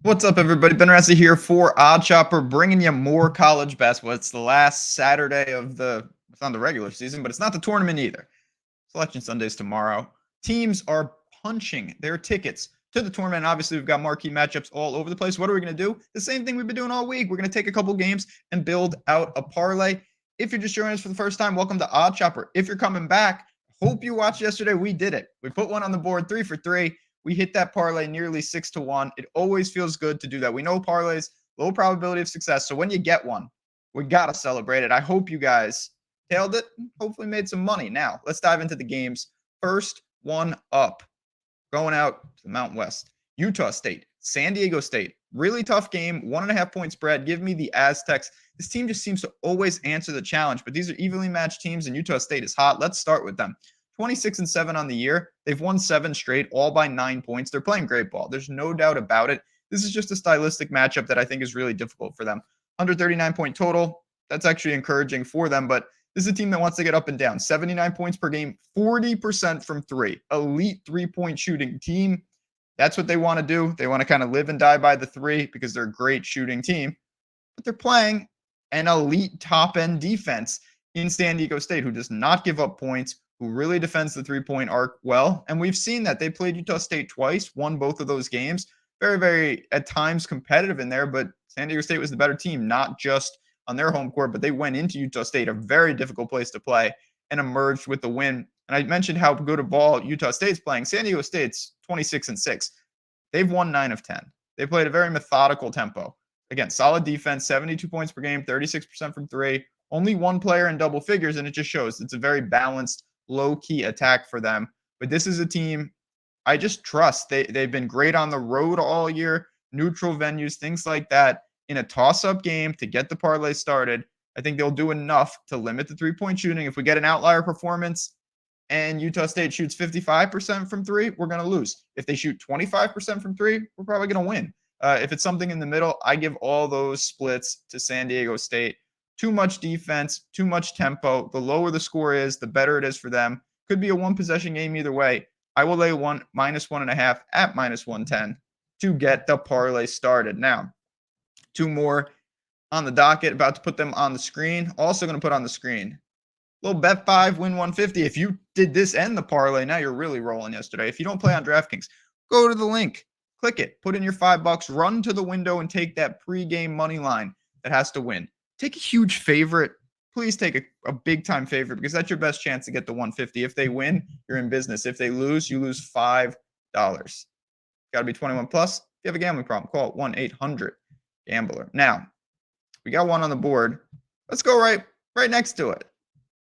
What's up, everybody? Ben Ressa here for Odd Chopper, bringing you more college basketball. It's the last Saturday of it's not the regular season, but it's not the tournament either. Selection Sunday's tomorrow. Teams are punching their tickets to the tournament. Obviously, we've got marquee matchups all over the place. What are we going to do? The same thing we've been doing all week. We're going to take a couple games and build out a parlay. If you're just joining us for the first time, welcome to Odd Chopper. If you're coming back, hope you watched yesterday. We did it. We put one on the board, 3 for 3. We hit that parlay nearly 6-1. It always feels good to do that. We know parlays, low probability of success. So when you get one, we got to celebrate it. I hope you guys tailed it, hopefully made some money. Now, let's dive into the games. First one up, going out to the Mountain West. Utah State, San Diego State. Really tough game, 1.5 point spread. Give me the Aztecs. This team just seems to always answer the challenge, but these are evenly matched teams, and Utah State is hot. Let's start with them. 26-7 on the year. They've won 7 straight, all by 9 points. They're playing great ball. There's no doubt about it. This is just a stylistic matchup that I think is really difficult for them. 139-point total. That's actually encouraging for them, but this is a team that wants to get up and down. 79 points per game, 40% from 3. Elite 3-point shooting team. That's what they want to do. They want to kind of live and die by the 3 because they're a great shooting team. But they're playing an elite top-end defense in San Diego State who does not give up points, who really defends the 3-point arc well. And we've seen that. They played Utah State twice, won both of those games. Very, very, at times, competitive in there, but San Diego State was the better team, not just on their home court, but they went into Utah State, a very difficult place to play, and emerged with the win. And I mentioned how good a ball Utah State's playing. San Diego State's 26-6. They've won 9 of 10. They played a very methodical tempo. Again, solid defense, 72 points per game, 36% from 3. Only one player in double figures, and it just shows it's a very balanced, low-key attack for them. But this is a team I just trust. They've been great on the road all year, neutral venues, things like that. In a toss-up game to get the parlay started, I think they'll do enough to limit the 3-point shooting. If we get an outlier performance and Utah State shoots 55% from 3, we're going to lose. If they shoot 25% from 3, we're probably going to win. If it's something in the middle, I give all those splits to San Diego State. Too much defense, too much tempo. The lower the score is, the better it is for them. Could be a one-possession game either way. I will lay -1.5 at -110 to get the parlay started. Now, 2 more on the docket, about to put them on the screen. Also going to put on the screen. Little bet 5, win 150. If you did this and the parlay, now you're really rolling yesterday. If you don't play on DraftKings, go to the link, click it, put in your $5, run to the window and take that pregame money line that has to win. Take a huge favorite. Please take a big-time favorite because that's your best chance to get the 150. If they win, you're in business. If they lose, you lose $5. Got to be 21 plus. If you have a gambling problem, call 1-800-GAMBLER. Now, we got one on the board. Let's go right next to it.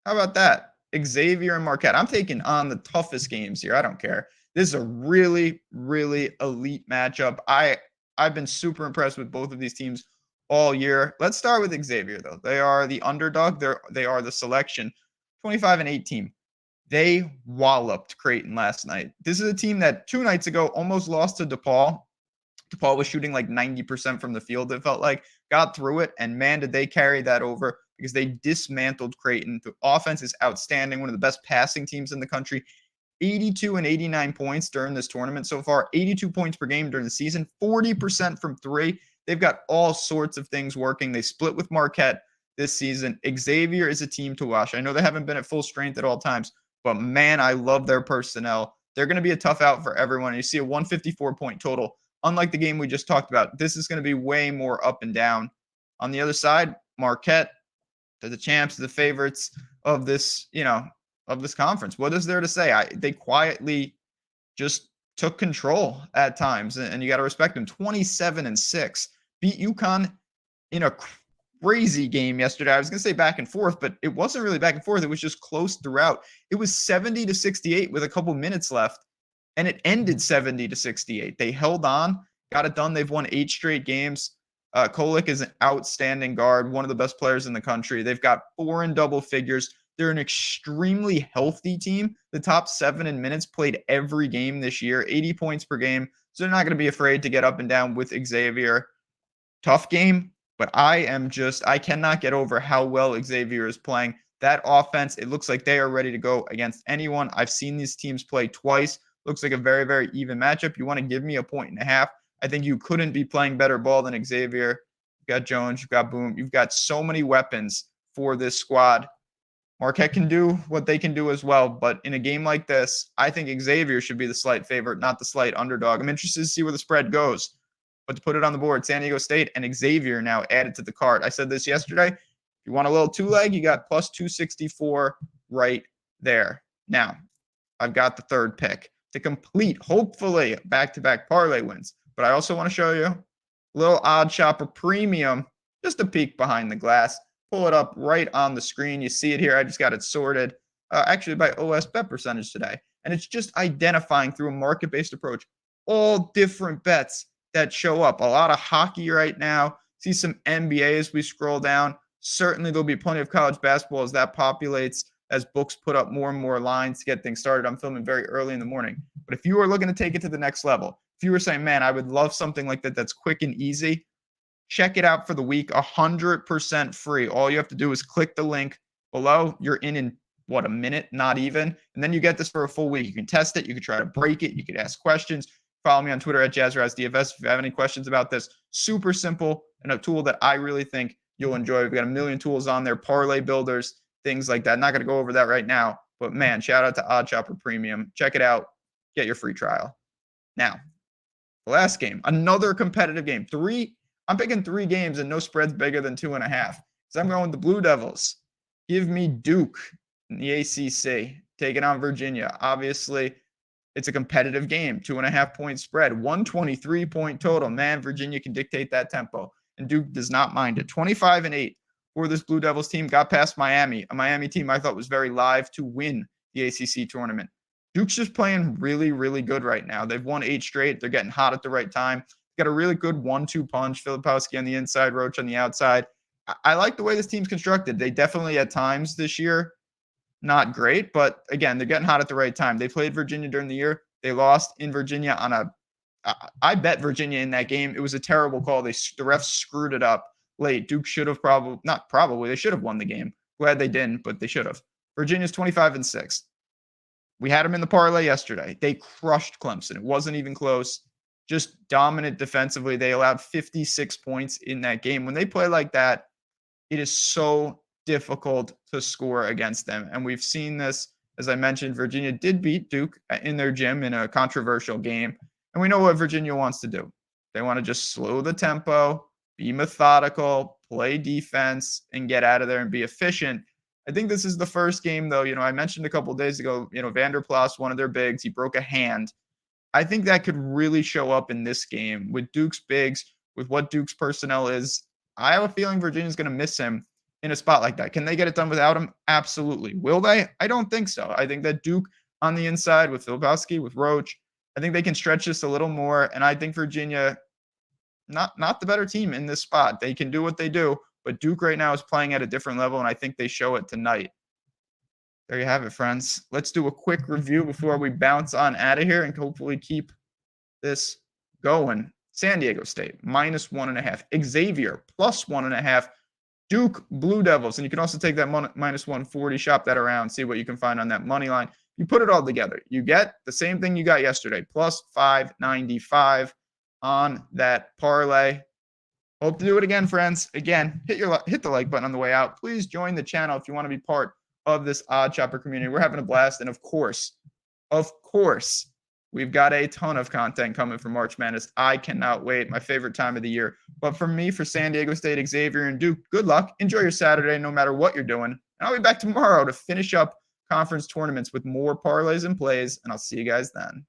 How about that? Xavier and Marquette. I'm taking on the toughest games here. I don't care. This is a really, really elite matchup. I've been super impressed with both of these teams all year. Let's start with Xavier, though. They are the underdog. They are the selection. 25-8 team. They walloped Creighton last night. This is a team that 2 nights ago almost lost to DePaul. DePaul was shooting like 90% from the field, it felt like. Got through it, and man, did they carry that over because they dismantled Creighton. The offense is outstanding, one of the best passing teams in the country. 82 and 89 points during this tournament so far. 82 points per game during the season. 40% from 3. They've got all sorts of things working. They split with Marquette this season. Xavier is a team to watch. I know they haven't been at full strength at all times, but man, I love their personnel. They're going to be a tough out for everyone. You see a 154-point total. Unlike the game we just talked about, this is going to be way more up and down. On the other side, Marquette, they're the champs, the favorites of this, of this conference. What is there to say? They quietly just took control at times, and you got to respect them. 27-6, beat UConn in a crazy game yesterday. I was going to say back and forth, but it wasn't really back and forth. It was just close throughout. It was 70-68 with a couple minutes left, and it ended 70-68. They held on, got it done. They've won 8 straight games. Kolek is an outstanding guard, one of the best players in the country. They've got 4 in double figures. They're an extremely healthy team. The top 7 in minutes played every game this year, 80 points per game. So they're not going to be afraid to get up and down with Xavier. Tough game, but I cannot get over how well Xavier is playing. That offense, it looks like they are ready to go against anyone. I've seen these teams play twice. Looks like a very, very even matchup. You want to give me a 1.5. I think you couldn't be playing better ball than Xavier. You've got Jones, you've got Boom. You've got so many weapons for this squad. Marquette can do what they can do as well, but in a game like this, I think Xavier should be the slight favorite, not the slight underdog. I'm interested to see where the spread goes, but to put it on the board, San Diego State and Xavier now added to the card. I said this yesterday. If you want a little two-leg, you got plus 264 right there. Now, I've got the third pick to complete, hopefully, back-to-back parlay wins. But I also want to show you a little Odd Shopper Premium, just a peek behind the glass. Pull it up right on the screen. You see it here. I just got it sorted, actually by OS bet percentage today. And it's just identifying through a market-based approach all different bets that show up. A lot of hockey right now. See some NBA as we scroll down. Certainly there'll be plenty of college basketball as that populates, as books put up more and more lines to get things started. I'm filming very early in the morning. But if you are looking to take it to the next level, if you were saying, man, I would love something like that that's quick and easy, check it out for the week, 100% free. All you have to do is click the link below. You're in what, a minute, not even. And then you get this for a full week. You can test it. You can try to break it. You can ask questions. Follow me on Twitter at JazzRazDFS if you have any questions about this. Super simple and a tool that I really think you'll enjoy. We've got a million tools on there, parlay builders, things like that. Not going to go over that right now, but man, shout out to Odd Shopper Premium. Check it out. Get your free trial. Now, the last game, another competitive game. I'm picking 3 games and no spreads bigger than 2.5. So I'm going with the Blue Devils. Give me Duke in the ACC, taking on Virginia. Obviously, it's a competitive game, 2.5-point spread, 123-point total. Man, Virginia can dictate that tempo, and Duke does not mind it. 25-8 for this Blue Devils team. Got past Miami, a Miami team I thought was very live to win the ACC tournament. Duke's just playing really, really good right now. They've won 8 straight. They're getting hot at the right time. Got a really good 1-2 punch. Filipowski on the inside, Roach on the outside. I like the way this team's constructed. They definitely at times this year, not great, but again, they're getting hot at the right time. They played Virginia during the year. They lost in Virginia on I bet Virginia in that game. It was a terrible call. The refs screwed it up late. Duke should have they should have won the game. Glad they didn't, but they should have. Virginia's 25-6. We had them in the parlay yesterday. They crushed Clemson. It wasn't even close. Just dominant defensively. They allowed 56 points in that game. When they play like that, it is so difficult to score against them. And we've seen this, as I mentioned, Virginia did beat Duke in their gym in a controversial game. And we know what Virginia wants to do. They want to just slow the tempo, be methodical, play defense, and get out of there and be efficient. I think this is the first game, though. I mentioned a couple of days ago, Vanderplas, one of their bigs, he broke a hand. I think that could really show up in this game with Duke's bigs, with what Duke's personnel is. I have a feeling Virginia's going to miss him in a spot like that. Can they get it done without him? Absolutely. Will they? I don't think so. I think that Duke on the inside with Filipowski, with Roach, I think they can stretch this a little more. And I think Virginia, not the better team in this spot. They can do what they do, but Duke right now is playing at a different level, and I think they show it tonight. There you have it, friends. Let's do a quick review before we bounce on out of here and hopefully keep this going. San Diego State, -1.5. Xavier, +1.5. Duke, Blue Devils. And you can also take that -140, shop that around, see what you can find on that money line. You put it all together. You get the same thing you got yesterday, +595 on that parlay. Hope to do it again, friends. Again, hit the like button on the way out. Please join the channel if you want to be part of this Odd Shopper community. We're having a blast. And of course, we've got a ton of content coming for March Madness. I cannot wait. My favorite time of the year. But for me, for San Diego State, Xavier, and Duke, good luck. Enjoy your Saturday no matter what you're doing. And I'll be back tomorrow to finish up conference tournaments with more parlays and plays. And I'll see you guys then.